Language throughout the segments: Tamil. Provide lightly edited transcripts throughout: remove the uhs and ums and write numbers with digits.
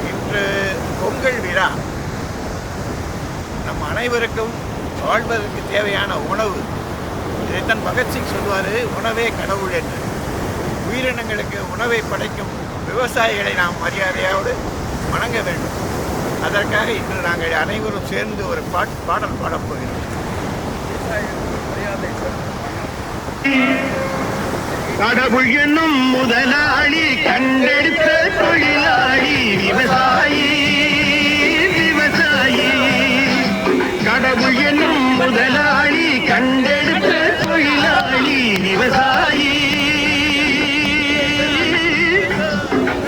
இன்று பொங்கல் விழா நம் அனைவருக்கும் வாழ்வதற்கு தேவையான உணவு. இதைத்தான் பகத்சிங் சொல்வார், உணவே கடவுள் என்று. உயிரினங்களுக்கு உணவை படைக்கும் விவசாயிகளை நாம் மரியாதையோடு வணங்க வேண்டும். அதற்காக இன்று நாங்கள் அனைவரும் சேர்ந்து ஒரு பாடல் பாடப் போகிறோம். கடவுள் என்னும் முதலாளி கண்டெடுத்த தொழிலாளி விவசாயி விவசாயி. கடவுள் என்னும் முதலாளி கண்டெடுத்த தொழிலாளி விவசாயி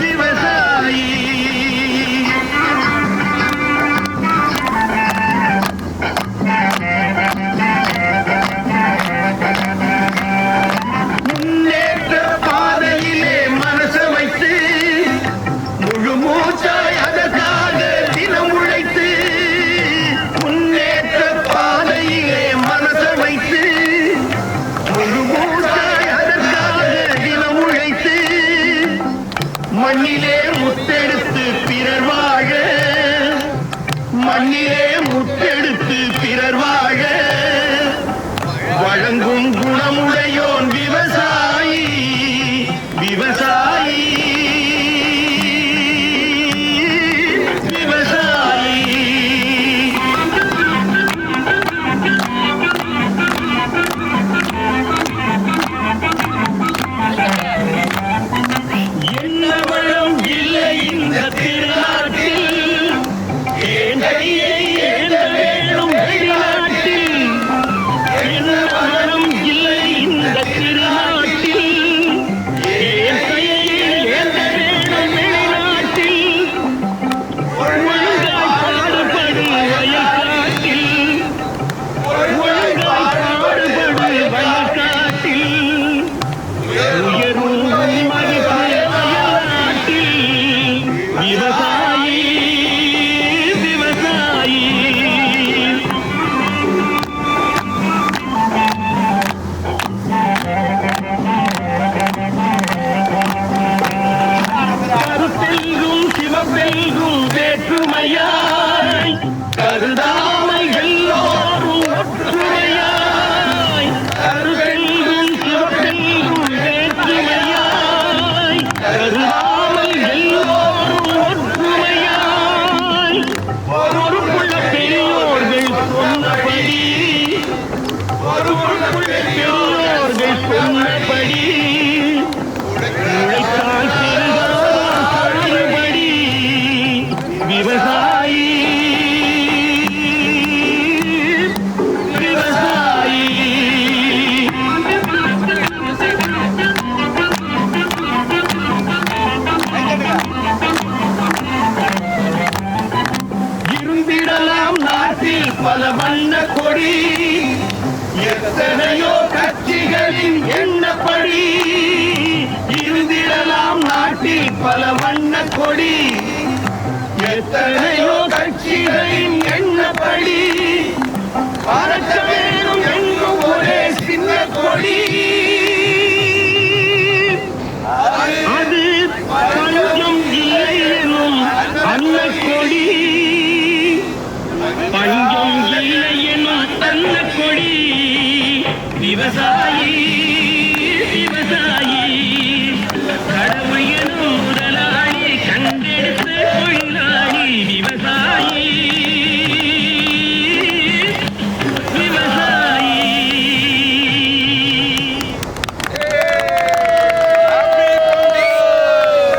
விவசாயி. முன்னேற்ற பாதையிலே மனச வைத்து முழு மூச்சாய் அதற்காக தினம் உழைத்து. முன்னேற்ற பாதையிலே மனச வைத்து முழு மூச்சாய் அதற்காக தினம் உழைத்து. மண்ணிலே முத்தெடுத்து பிறர் வாழ, மண்ணிலே முத்தெடுத்து பிறர் வாழ வழங்கும் குணமுடையோன் விவசாயி விவசாயி விவசாயி. என்ன வளம் இல்லை இந்த திருநாட்டில், ஏன் கையை ஏந்த வேணும் வெளிநாட்டில். என்ன வளம் இல்லை இந்த திருநாட்டில், ஏன் கையை ஏந்த வேணும் வெளிநாட்டில். ஒழுங்காய் பாடுபடு வயல்காட்டில், ஒழுங்காய் பாடுபடு வயல்காட்டில். உயரும் மதிப்பு வயல்நாட்டில். விவசாயி விவசாயி. கருத்தெல்கும் சிவப்பெல்கும் வேற்றுமையாய் கருதாமல் எல்லோரும் ஒற்றுமையாய். கருத்தெல்கும் சிவப்பெல்கும் வேற்றுமையாய் கருதாமல் எல்லோரும் ஒற்றுமையாய். பொறுப்புள்ள பெரியோர்கள் சொன்னபடி, பொறுப்புள்ள பெரியோர்கள் சொன்னபடி உழைத்தால் செல்வபடி. விவசாயி விவசாயி. இருந்திடலாம் நாட்டில் பல வண்ண கொடி, எத்தனையோ கட்சிகளின் எண்ணப்படி. இருந்திடலாம் நாட்டில் பல வண்ண கொடி, எத்தனையோ கட்சிகளின் எண்ணப்படி. பறக்க வேணும் எங்கும் ஒரே சின்ன கொடி, அது பஞ்சம் இல்லை எனும் அன்ன கொடி. பஞ்சம் இல்லை எனும் அன்ன கொடி. விவசாயி